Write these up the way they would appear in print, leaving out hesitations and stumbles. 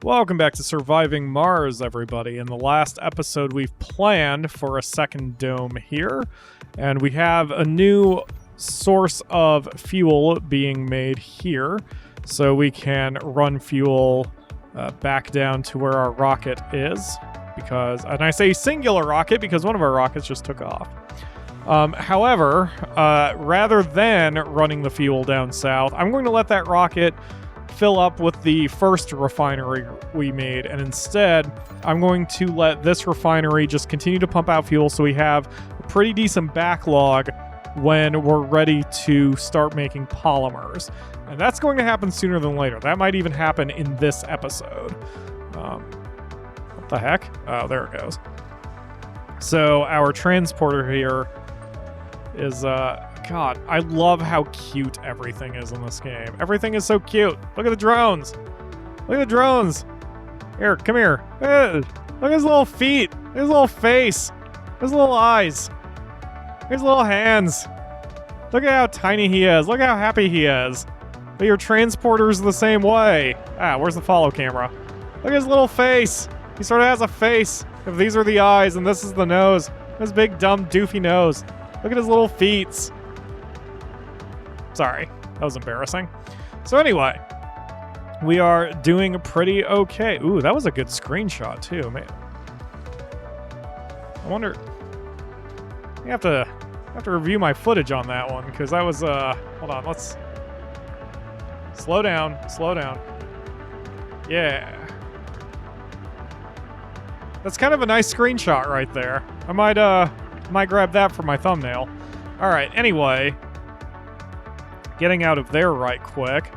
Welcome back to Surviving Mars, everybody. In the last episode, we've planned for a second dome here, and we have a new source of fuel being made here, so we can run fuel back down to where our rocket is, because, and I say singular rocket because one of our rockets just took off. However, rather than running the fuel down south, I'm going to let that rocket fill up with the first refinery we made, and instead I'm going to let this refinery just continue to pump out fuel so we have a pretty decent backlog when we're ready to start making polymers. And that's going to happen sooner than later. That might even happen in this episode. What the heck? Oh, there it goes. So our transporter here is God, I love how cute everything is in this game. Everything is so cute. Look at the drones. Look at the drones. Here, come here. Look at his little feet. His little face. His little eyes. His little hands. Look at how tiny he is. Look how happy he is. But your transporter's the same way. Ah, where's the follow camera? Look at his little face. He sort of has a face. If these are the eyes and this is the nose. His big, dumb, doofy nose. Look at his little feet. Sorry, that was embarrassing. So anyway, we are doing pretty okay. Ooh, that was a good screenshot too, man. I wonder. I have to review my footage on that one because that was hold on, let's slow down. Yeah. That's kind of a nice screenshot right there. I might grab that for my thumbnail. All right, anyway, getting out of there right quick.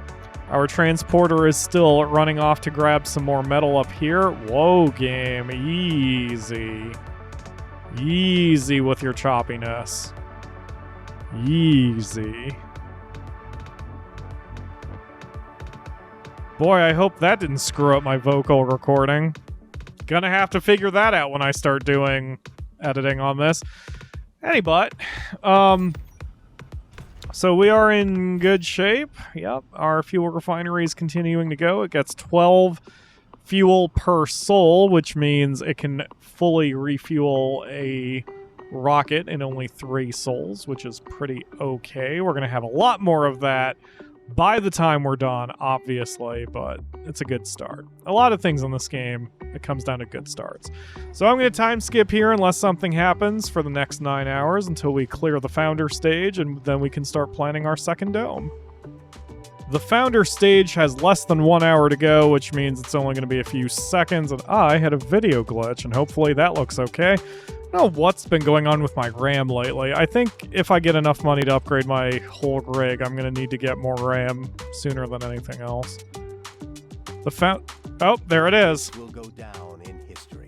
Our transporter is still running off to grab some more metal up here. Whoa, game. Easy. Easy with your choppiness. Easy. Boy, I hope that didn't screw up my vocal recording. Gonna have to figure that out when I start doing editing on this. Anyway, so we are in good shape. Yep, our fuel refinery is continuing to go. It gets 12 fuel per soul, which means it can fully refuel a rocket in only 3 souls, which is pretty okay. We're going to have a lot more of that by the time we're done, obviously, but it's a good start. A lot of things in this game, it comes down to good starts. So I'm going to time skip here unless something happens for the next 9 hours until we clear the founder stage, and then we can start planning our second dome. The founder stage has less than 1 hour to go, which means it's only going to be a few seconds, and I had a video glitch, and hopefully that looks okay. I don't know what's been going on with my RAM lately. I think if I get enough money to upgrade my whole rig, I'm going to need to get more RAM sooner than anything else. Oh, there it is. Will go down in history.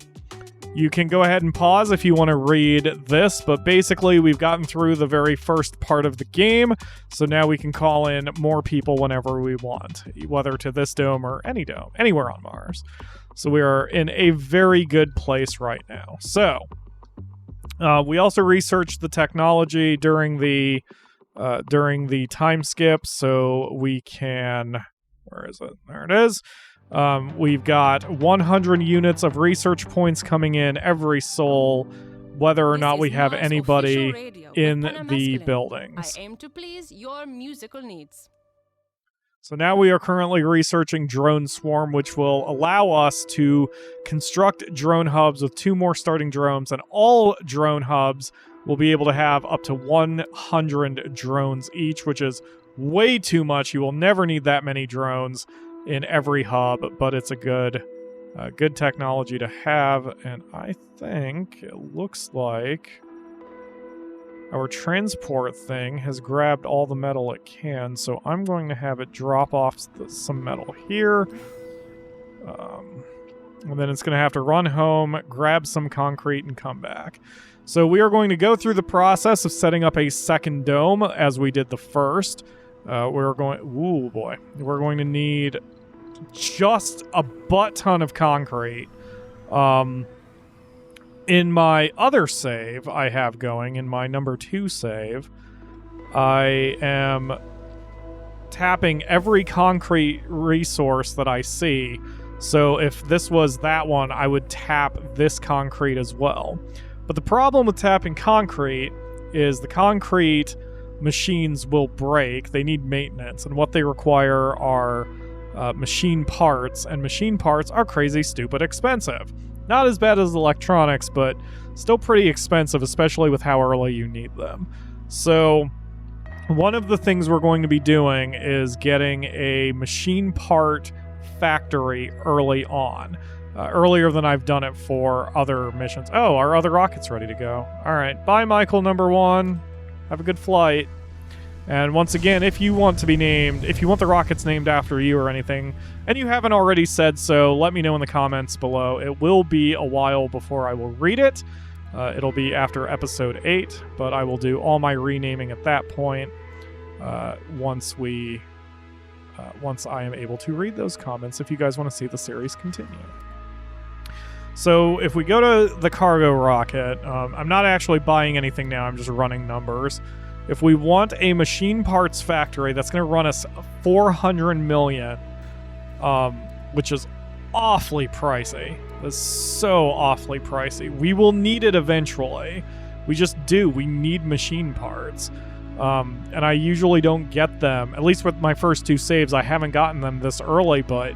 You can go ahead and pause if you want to read this, but basically we've gotten through the very first part of the game, so now we can call in more people whenever we want, whether to this dome or any dome, anywhere on Mars. So we are in a very good place right now. So we also researched the technology during the time skip, so we can. Where is it? There it is. We've got 100 units of research points coming in every soul, whether or not we have anybody in the buildings. I aim to please your musical needs. So now we are currently researching Drone Swarm, which will allow us to construct drone hubs with 2 more starting drones, and all drone hubs will be able to have up to 100 drones each, which is way too much. You will never need that many drones in every hub, but it's a good technology to have, and I think it looks like our transport thing has grabbed all the metal it can, so I'm going to have it drop off some metal here. And then it's going to have to run home, grab some concrete, and come back. So we are going to go through the process of setting up a second dome as we did the first. We're going to need just a butt ton of concrete. In my other save I have going, in my number 2 save, I am tapping every concrete resource that I see. So if this was that one, I would tap this concrete as well. But the problem with tapping concrete is the concrete machines will break. They need maintenance, and what they require are machine parts, and machine parts are crazy, stupid expensive. Not as bad as electronics, but still pretty expensive, especially with how early you need them. So one of the things we're going to be doing is getting a machine part factory early on. Earlier than I've done it for other missions. Oh, our other rocket's ready to go. All right. Bye, Michael number 1. Have a good flight. And once again, if you want to be named, if you want the rockets named after you or anything, and you haven't already said so, let me know in the comments below. It will be a while before I will read it. It'll be after episode 8, but I will do all my renaming at that point once I am able to read those comments if you guys want to see the series continue. So if we go to the cargo rocket, I'm not actually buying anything now, I'm just running numbers. If we want a machine parts factory, that's going to run us 400 million, which is awfully pricey. That's so awfully pricey. We will need it eventually. We just do. We need machine parts. And I usually don't get them, at least with my first 2 saves, I haven't gotten them this early, but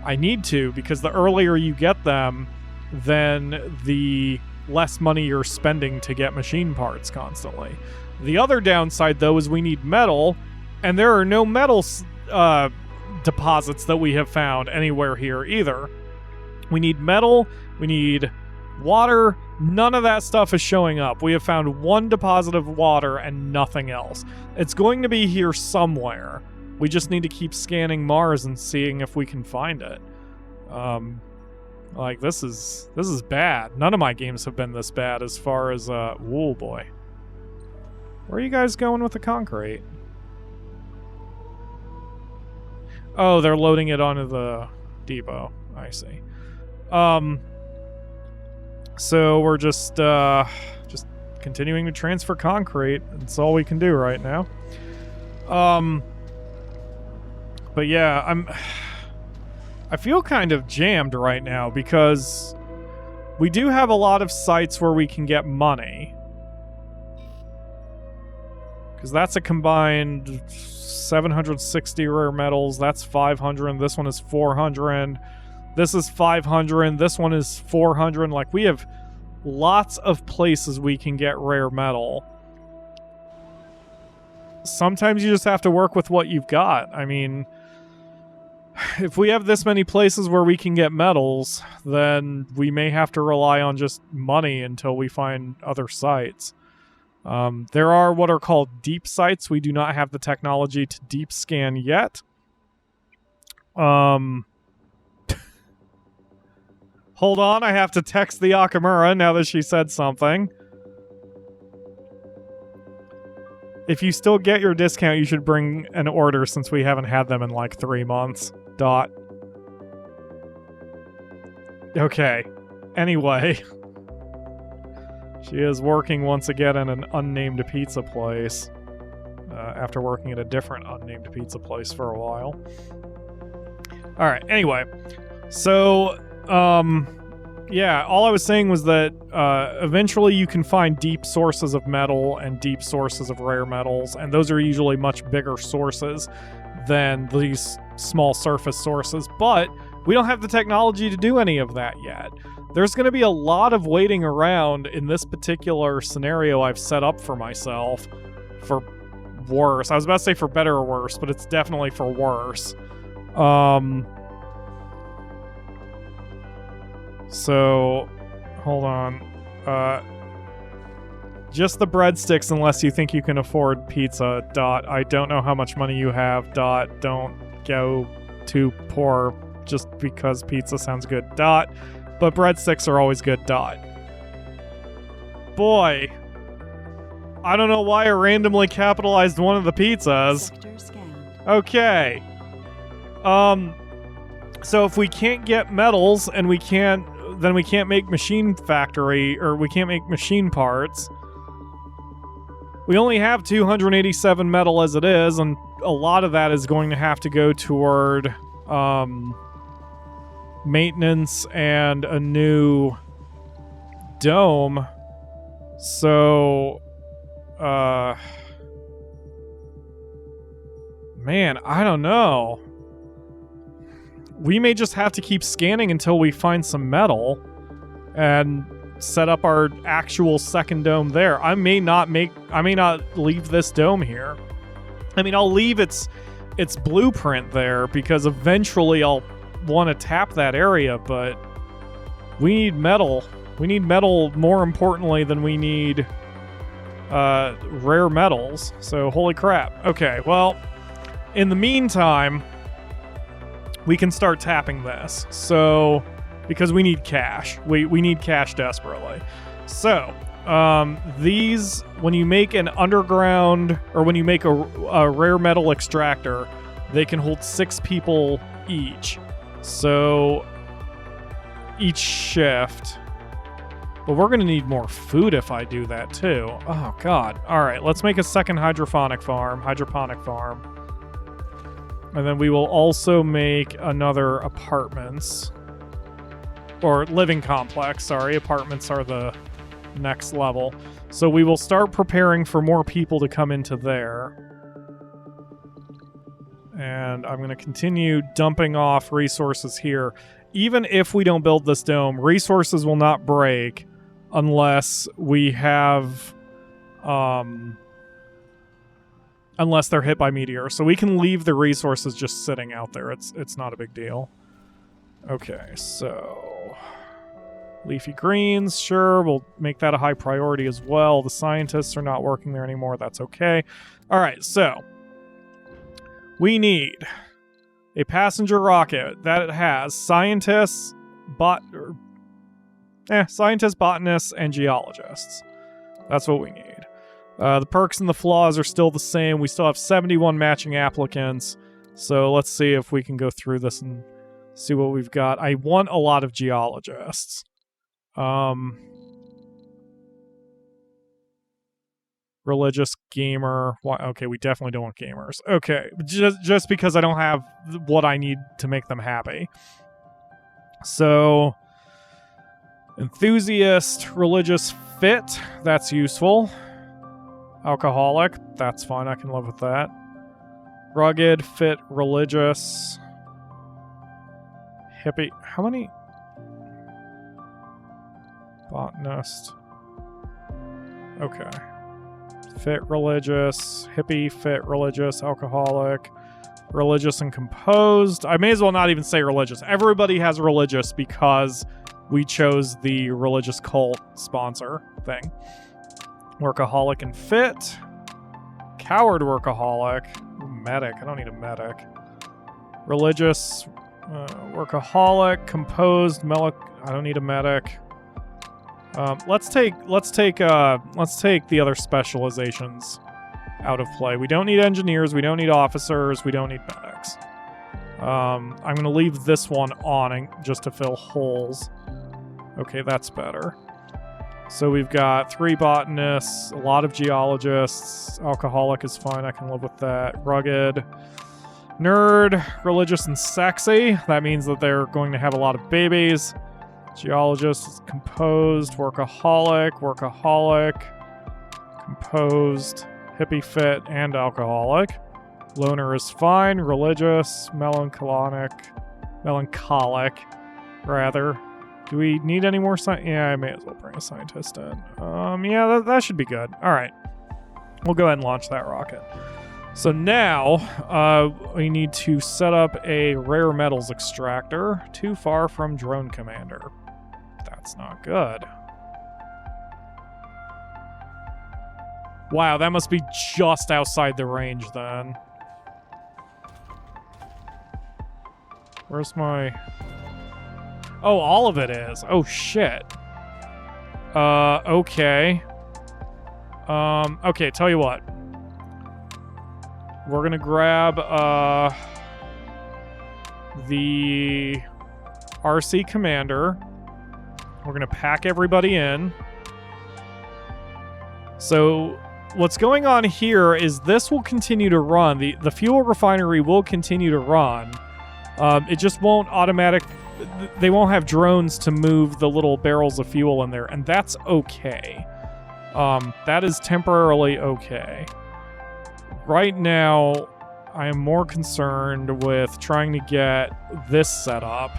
I need to, because the earlier you get them, then the less money you're spending to get machine parts constantly. The other downside, though, is we need metal, and there are no metal deposits that we have found anywhere here either. We need metal, we need water, none of that stuff is showing up. We have found 1 deposit of water and nothing else. It's going to be here somewhere. We just need to keep scanning Mars and seeing if we can find it. Like, this is bad. None of my games have been this bad as far as, whoa boy. Where are you guys going with the concrete? Oh, they're loading it onto the depot. I see. So we're just continuing to transfer concrete. That's all we can do right now. But yeah, I feel kind of jammed right now because we do have a lot of sites where we can get money. Because that's a combined 760 rare metals. That's 500. This one is 400. This is 500. This one is 400. Like, we have lots of places we can get rare metal. Sometimes you just have to work with what you've got. I mean, if we have this many places where we can get metals, then we may have to rely on just money until we find other sites. There are what are called deep sites. We do not have the technology to deep scan yet. Hold on, I have to text the Akamura now that she said something. If you still get your discount, you should bring an order since we haven't had them in like 3 months. Dot. Okay. Anyway. She is working once again in an unnamed pizza place. After working at a different unnamed pizza place for a while. Alright, anyway. So, yeah, all I was saying was that eventually you can find deep sources of metal and deep sources of rare metals, and those are usually much bigger sources than these small surface sources, but we don't have the technology to do any of that yet. There's going to be a lot of waiting around in this particular scenario I've set up for myself for worse. I was about to say for better or worse, but it's definitely for worse. So, hold on. Just the breadsticks unless you think you can afford pizza. Dot. I don't know how much money you have. Dot. Don't go too poor just because pizza sounds good. Dot. But breadsticks are always good. Dot. Boy. I don't know why I randomly capitalized one of the pizzas. Okay. So if we can't get metals and then we can't make machine factory, or we can't make machine parts. We only have 287 metal as it is, and a lot of that is going to have to go toward maintenance and a new dome. So, man, I don't know. We may just have to keep scanning until we find some metal and set up our actual second dome there. I may not leave this dome here. I mean, I'll leave its blueprint there because eventually I'll want to tap that area, but we need metal. We need metal more importantly than we need rare metals. So holy crap. Okay, well, in the meantime, we can start tapping this. So, because we need cash. We need cash desperately. So, these, when you make an underground, or when you make a rare metal extractor, they can hold 6 people each. So, each shift. But we're going to need more food if I do that too. Oh, God. All right, let's make a second hydroponic farm. And then we will also make another apartments. Or living complex, sorry. Apartments are the next level. So we will start preparing for more people to come into there. And I'm going to continue dumping off resources here. Even if we don't build this dome, resources will not break unless we have... unless they're hit by meteors. So we can leave the resources just sitting out there. It's not a big deal. Okay, so... leafy greens, sure. We'll make that a high priority as well. The scientists are not working there anymore. That's okay. All right, so... we need a passenger rocket that has scientists, botanists, and geologists. That's what we need. The perks and the flaws are still the same. We still have 71 matching applicants. So let's see if we can go through this and see what we've got. I want a lot of geologists. Religious gamer. Okay, we definitely don't want gamers. Okay, just because I don't have what I need to make them happy. So, enthusiast, religious, fit. That's useful. Alcoholic. That's fine. I can live with that. Rugged, fit, religious. Hippie. How many? Botanist. Okay. Fit, religious, hippie, fit, religious, alcoholic, religious, and composed. I may as well not even say religious. Everybody has religious because we chose the religious cult sponsor thing. Workaholic and fit. Coward workaholic. Medic. I don't need a medic. Religious, workaholic, composed, I don't need a medic. Let's take the other specializations out of play. We don't need engineers, we don't need officers, we don't need medics. I'm going to leave this one on just to fill holes. Okay, that's better. So we've got 3 botanists, a lot of geologists. Alcoholic is fine, I can live with that. Rugged, nerd, religious, and sexy. That means that they're going to have a lot of babies. Geologist, composed, workaholic, composed, hippie, fit, and alcoholic. Loner is fine. Religious, melancholic, rather. Do we need any more Yeah, I may as well bring a scientist in. Yeah, that should be good. All right. We'll go ahead and launch that rocket. So now, we need to set up a rare metals extractor too far from Drone Commander. That's not good. Wow, that must be just outside the range then. Where's my... Oh, all of it is. Oh, shit. Okay. Okay, tell you what. We're gonna grab, the RC Commander. We're gonna pack everybody in. So, what's going on here is this will continue to run. The fuel refinery will continue to run. It just won't they won't have drones to move the little barrels of fuel in there, and that's okay. That is temporarily okay. Right now, I am more concerned with trying to get this set up,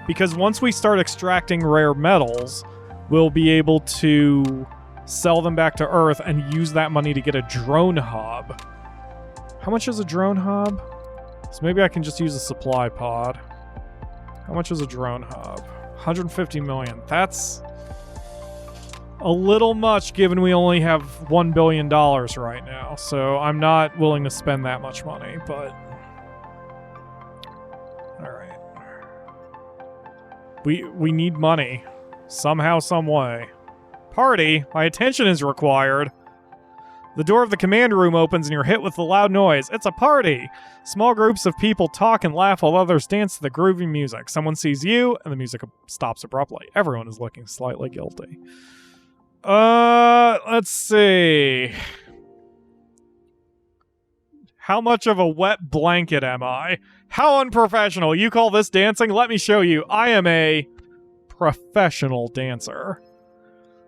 because once we start extracting rare metals, we'll be able to sell them back to Earth and use that money to get a drone hub. How much is a drone hub? So maybe I can just use a supply pod. How much is a drone hub? 150 million. That's a little much given we only have $1 billion right now. So I'm not willing to spend that much money, but... Alright. We need money. Somehow, some way. Party? My attention is required. The door of the command room opens and you're hit with the loud noise. It's a party! Small groups of people talk and laugh while others dance to the groovy music. Someone sees you, and the music stops abruptly. Everyone is looking slightly guilty. Let's see. How much of a wet blanket am I? How unprofessional. You call this dancing? Let me show you. I am a professional dancer.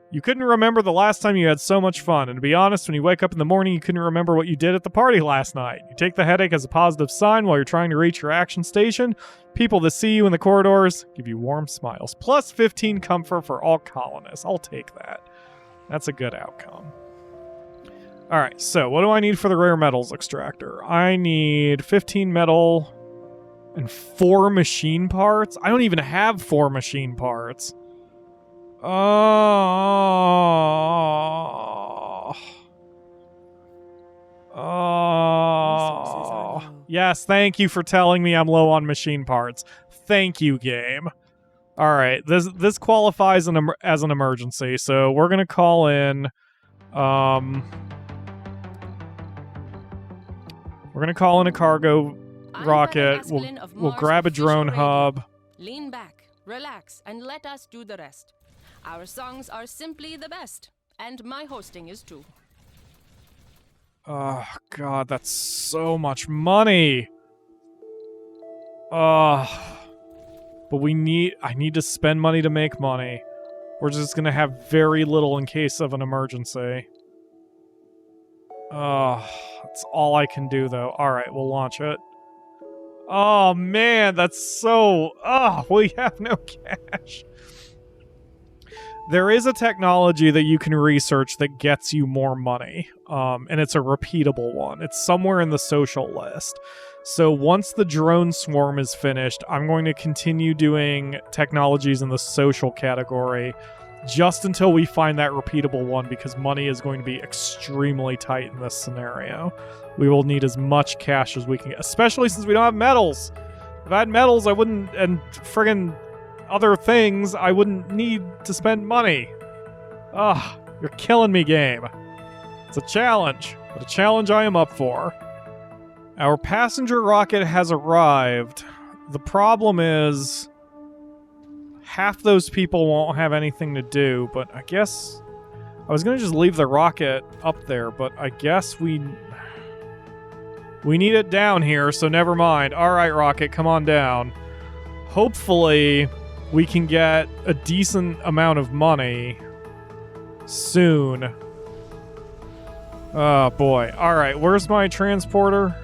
You couldn't remember the last time you had so much fun, and to be honest, when you wake up in the morning, you couldn't remember what you did at the party last night. You take the headache as a positive sign while you're trying to reach your action station. People that see you in the corridors give you warm smiles. Plus 15 comfort for all colonists. I'll take that. That's a good outcome. Alright, so what do I need for the rare metals extractor? I need 15 metal and 4 machine parts? I don't even have 4 machine parts. Yes, thank you for telling me I'm low on machine parts. Thank you, game. All right, this qualifies as an emergency, so we're gonna call in. We're gonna call in a cargo rocket. We'll grab a drone hub. Lean back, relax, and let us do the rest. Our songs are simply the best, and my hosting is too. Oh, God, that's so much money. But I need to spend money to make money. We're just gonna have very little in case of an emergency. That's all I can do, though. Alright, we'll launch it. Oh, man, that's so... we have no cash. There is a technology that you can research that gets you more money, and it's a repeatable one. It's somewhere in the social list. So once the drone swarm is finished, I'm going to continue doing technologies in the social category just until we find that repeatable one, because money is going to be extremely tight in this scenario. We will need as much cash as we can get, especially since we don't have metals. If I had metals, I wouldn't, and friggin' other things, I wouldn't need to spend money. You're killing me, game. It's a challenge, but a challenge I am up for. Our passenger rocket has arrived. The problem is half those people won't have anything to do, but I guess I was going to just leave the rocket up there, but I guess we need it down here, so never mind. All right, rocket, come on down. Hopefully we can get a decent amount of money soon. Oh, boy. All right, where's my transporter?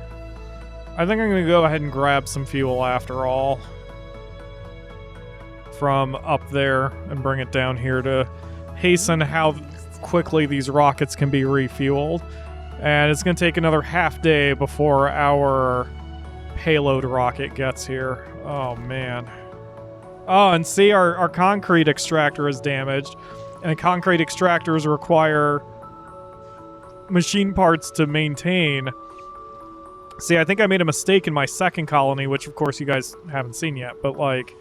I think I'm going to go ahead and grab some fuel after all from up there and bring it down here to hasten how quickly these rockets can be refueled. And it's going to take another half day before our payload rocket gets here. Oh, man. Oh, and see, our concrete extractor is damaged, and concrete extractors require machine parts to maintain. See, I think I made a mistake in my second colony, which of course you guys haven't seen yet, but like,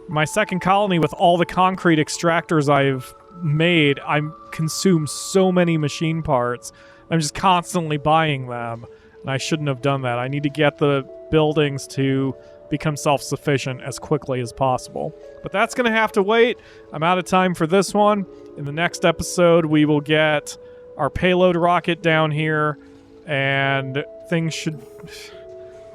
my second colony with all the concrete extractors I've made, I consume so many machine parts. I'm just constantly buying them, and I shouldn't have done that. I need to get the buildings to become self-sufficient as quickly as possible. But that's going to have to wait. I'm out of time for this one. In the next episode, we will get our payload rocket down here, and things should...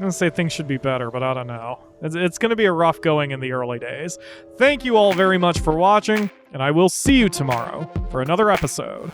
gonna say things should be better, but I don't know. It's gonna be a rough going in the early days. Thank you all very much for watching, and I will see you tomorrow for another episode.